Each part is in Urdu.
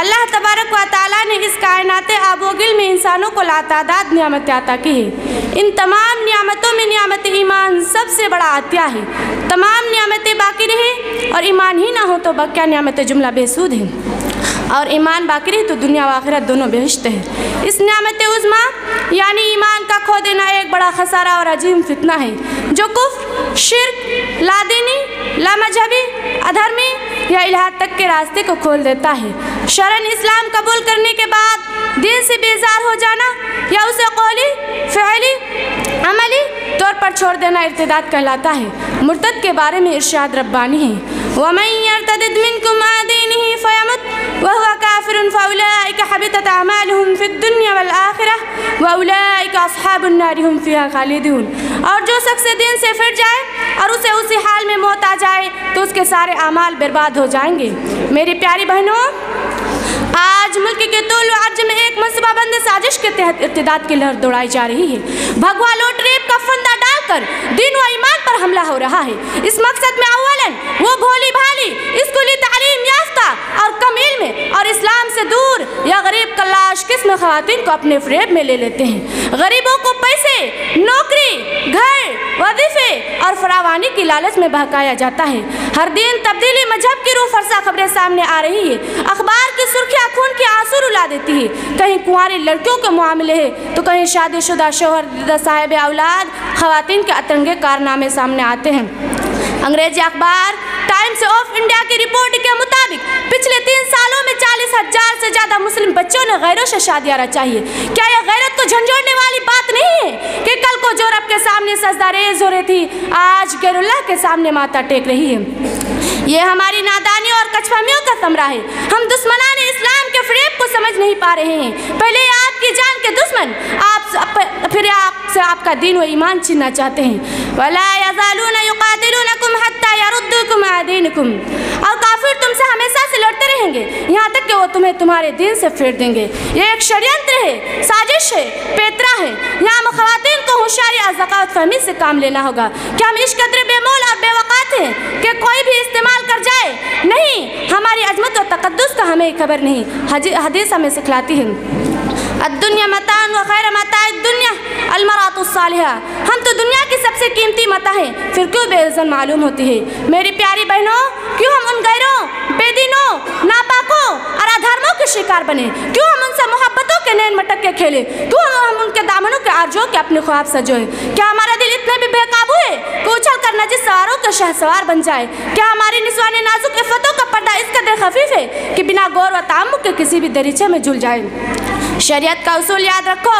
اللہ تبارک و تعالیٰ نے اس کائنات آبوگل میں انسانوں کو لاتعداد نعمتیں عطا کی ہے۔ ان تمام نعمتوں میں نعمت ایمان سب سے بڑا عطیہ ہے۔ تمام نعمتیں باقی رہیں اور ایمان ہی نہ ہو تو کیا نعمت جملہ بے سود ہے، اور ایمان باقی رہے تو دنیا و آخرت دونوں بہشت ہے۔ اس نعمت عظمیٰ یعنی ایمان کا کھو دینا ایک بڑا خسارہ اور عظیم فتنہ ہے جو کفر، شرک، لادینی، لامذہبی، ادھرمی یا الحاد تک کے راستے کو کھول دیتا ہے۔ شرعاً اسلام قبول کرنے کے بعد دین سے بیزار ہو جانا یا اسے قولی، فعلی، عملی طور پر چھوڑ دینا ارتداد کہلاتا ہے۔ مرتد کے بارے میں ارشاد ربانی ہے، وَمَن يَرْتَدِدْ مِنْكُمْ عَنْ دِينِهِ فَيَمُتْ وَهُوَ كَافِرٌ فَأُولَٰئِكَ حَبِطَتْ أَعْمَالُهُمْ فِي الدُّنْيَا وَالْآخِرَةِ وَأُولَٰئِكَ أَصْحَابُ النَّارِ هُمْ فِيهَا خَالِدُونَ۔ اور جو شخص دین سے پھر جائے اور اسے اسی حال میں موت آ جائے تو اس کے سارے اعمال برباد ہو جائیں گے۔ میری پیاری بہنوں، آج ملک کے طول و عرض میں ایک منصوبہ بند سازش کے تحت ارتداد کی لہر دوڑائی جا رہی ہے۔ بھگوا لوٹ ریپ کا فندہ ڈال کر دین و ایمان پر حملہ ہو رہا ہے۔ اس مقصد میں اولاً وہ بھولی بھالی اسکولی تعلیم یافتہ اور کم علم اور اسلام سے دور یا غریب کلاش قسم خواتین کو اپنے فریب میں لے لیتے ہیں۔ غریبوں کو پیسے، نوکری، گھر، وظیفے اور فراوانی کی لالچ میں بہکایا جاتا ہے۔ ہر دن تبدیلی مذہب کی روح فرسا خبریں سامنے آ رہی ہے۔ اخبار کی سرخیاں خون کے آنسو رلا دیتی ہے۔ کہیں کنواری لڑکیوں کے معاملے ہے تو کہیں شادی شدہ شوہر صاحب اولاد خواتین کے اترنگے کارنامے سامنے آتے ہیں۔ انگریزی اخبار ٹائمز آف انڈیا کی رپورٹ کے مطابق پچھلے 3 سالوں میں 40,000 سے زیادہ مسلم بچوں نے غیروں سے شادیاں رچائی ہے۔ کیا یہ غیرت کو جھنجھوڑنے والی بات نہیں ہے کہ کل کو جو رب کے سامنے سجدہ ریز ہو رہی تھی آج غیر اللہ کے سامنے ماتھا ٹیک رہی ہے؟ یہ ہماری نادانی اور کچھ فہمیوں کا ثمرہ ہے۔ ہم دشمنان اسلام کے فریب کو سمجھ نہیں پا رہے ہیں۔ پہلے آپ کی جان کے دشمن پھر آپ سے آپ کا دین و ایمان چھیننا چاہتے ہیں۔ وَلَا يَزَالُونَ يُقَاتِلُونَكُمْ حَتَّى يَرُدُّوكُمْ عَنْ دِينِكُمْ۔ اور کافر تم سے ہمیشہ سے لڑتے رہیں گے یہاں تک کہ وہ تمہیں تمہارے دین سے پھیر دیں گے۔ یہ ایک شریعتر ہے، سازش ہے، پیترا ہے۔ یہاں ہم خواتین کو ہوشیاری اور ذکاوت فہمی سے کام لینا ہوگا۔ کیا ہم اس قدر بے مول اور بے وقات ہیں کہ کوئی بھی استعمال کر جائے؟ نہیں، ہماری عظمت و تقدس کا ہمیں خبر نہیں۔ حدیث ہمیں سکھلاتی ہے، الدنیا متاع و خیر متاع الدنیا المرأۃ الصالحہ۔ ہم تو دنیا کی سب سے قیمتی متاع ہیں، پھر کیوں بے وزن معلوم ہوتی ہے؟ میری پیاری بہنوں، کیوں ہم ان غیروں، بے دینوں، ناپاکوں اور ادھرموں کے شکار بنے؟ کیوں ہم ان سے محبتوں کے نین مٹک کے کھیلے؟ کیوں ہم ان کے دامنوں کے آرزوؤں کے اپنے خواب سجوئے؟ کیا ہمارا دل اتنے بھی بے قابو ہے کہ اچھل کر نجس سواروں کے شہ سوار بن جائے؟ کیا ہماری نسوان نازک عفتوں کا پردہ اس قدر خفیف ہے کہ بنا غور و تعمق کے کسی بھی دریچے میں جھل جائے؟ شریعت کا اصول یاد رکھو،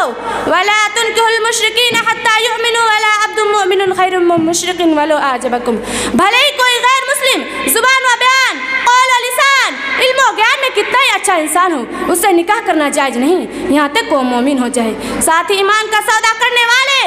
وَلَا تُنْكِحُوا الْمُشْرِكِينَ حَتَّى يُؤْمِنُوا وَلَا عَبْدٌ مُؤْمِنٌ خَيْرٌ مِّن مُّشْرِكٍ وَلَوْ أَعْجَبَكُمْ۔ بھلے ہی کوئی غیر مسلم زبان و بیان، قول و لسان، علم و گیان میں کتنا ہی اچھا انسان ہو، اس سے نکاح کرنا جائز نہیں یہاں تک وہ مومن ہو جائے۔ ساتھ ہی ایمان کا سودا کرنے والے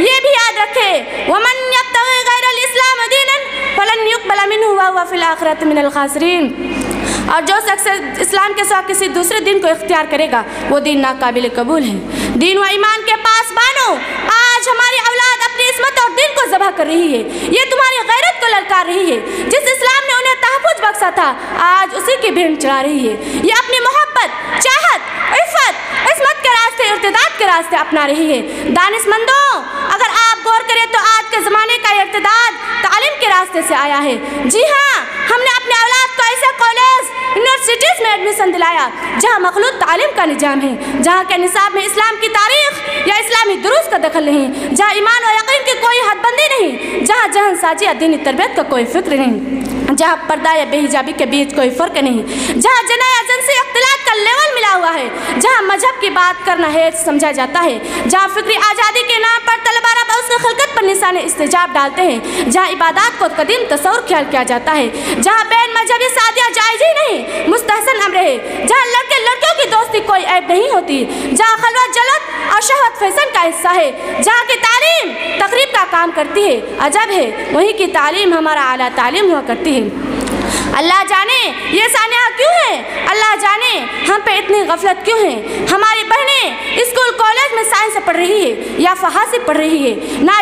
یہ بھی یاد رکھے، وَمَن يَبْتَغِ غَيْرَ الْإِسْلَامِ دِينًا فَلَن يُقْبَلَ مِنْهُ وَهُوَ فِي الْآخِرَةِ مِنَ الْخَاسِرِينَ۔ اور جو شخص اسلام کے سوا کسی دوسرے دین کو اختیار کرے گا وہ دین ناقابل قبول ہے۔ دین و ایمان کے پاس بانو، آج ہماری اولاد اپنی عصمت اور دین کو ذبح کر رہی ہے۔ یہ تمہاری غیرت کو للکار رہی ہے۔ جس اسلام نے انہیں تحفظ بخشا تھا آج اسی کی بھینٹ چڑھا رہی ہے۔ یہ اپنی محبت، چاہت، عفت، عصمت کے راستے، ارتداد کے راستے اپنا رہی ہے۔ دانشمندوں، اگر آپ غور کریں تو آج کے زمانے کا ارتداد تعلیم کے راستے سے آیا ہے۔ جی ہاں، ہم نے اپنے اولاد کو ایسے کالج، یونیورسٹیز میں ایڈمیشن دلایا جہاں مخلوط تعلیم کا نظام ہے، جہاں کے نصاب میں اسلام کی تاریخ یا اسلامی دروس کا دخل نہیں، جہاں ایمان و یقین کی کوئی حد بندی نہیں، جہاں جہن سازی یا دینی تربیت کا کوئی فکر نہیں، جہاں پردہ یا بے حجابی کے بیچ کوئی فرق نہیں، جہاں جنا یا جنسی اختلاط کا لیول ملا ہوا ہے، جہاں مذہب کی بات کرنا ہے سمجھا جاتا ہے، جہاں فکری آزادی کے نام پر طلباء اس کی خلقت پر نشان استحجاب ڈالتے ہیں، جہاں عبادات کو قدیم تصور خیال کیا جاتا ہے، جہاں بین مذہبی شادیاں جائز ہی نہیں مستحسن امر ہے، جہاں لڑکے لڑکیوں کی دوستی کوئی عیب نہیں ہوتی، جہاں خلوت جلت اور شہوت فیشن کا حصہ ہے، جہاں کی تعلیم تقریب کا کام کرتی ہے، عجب ہے وہیں کی تعلیم ہمارا اعلیٰ تعلیم ہوا کرتی ہے۔ اللہ جانے یہ سانحہ کیوں ہے، اللہ جانے ہم پہ اتنی غفلت کیوں ہے۔ ہماری بہنیں اسکول کالج میں سائنس پڑھ رہی ہے یا فحاصی پڑھ رہی ہے، نہ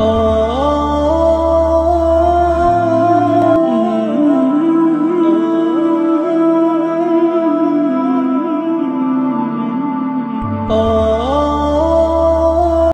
Oh